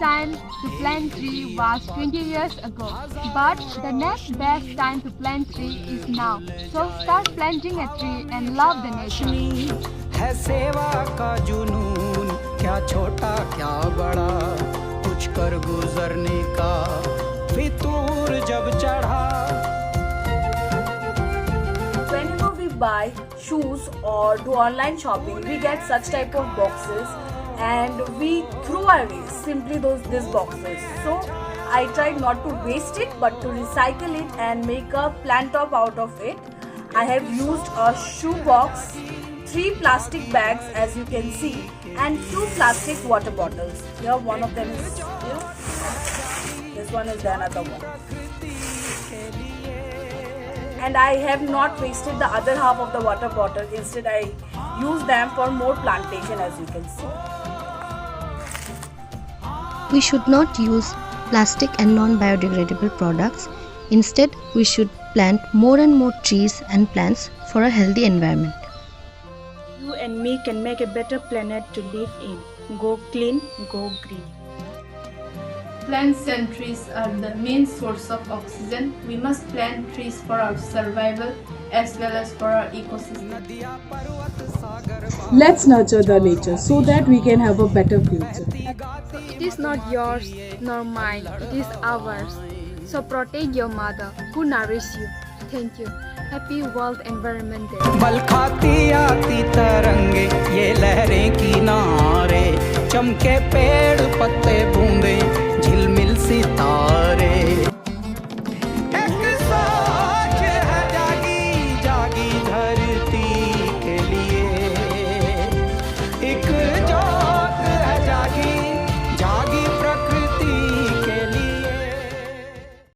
time to plant tree was 20 years ago, but the next best time to plant tree is now. So start planting a tree and love the nature. है सेवा का जुनून, क्या छोटा क्या बड़ा, कुछ कर गुजरने का फितूर जब चढ़ा. Whenever we buy shoes or do online shopping, we get such type of boxes and we throw away simply these boxes. So I tried not to waste it but to recycle it and make a plant top out of it. I have used a shoe box, 3 plastic bags as you can see, and 2 plastic water bottles. Here one of them is here. This one is the another one. And I have not wasted the other half of the water bottle. Instead I use them for more plantation as you can see. We should not use plastic and non-biodegradable products. Instead, we should plant more and more trees and plants for a healthy environment. You and me can make a better planet to live in. Go clean, go green. Plants and trees are the main source of oxygen. We must plant trees for our survival as well as for our ecosystem. Let's nurture the nature so that we can have a better future. It is not yours nor mine, it is ours. So protect your mother who nourishes you. Thank you. Happy World Environment Day. बल खाती आती तरंगे, ये लहरें किनारे, चमके पेड़ पत्ते बूंदे, झिलमिल सितारे.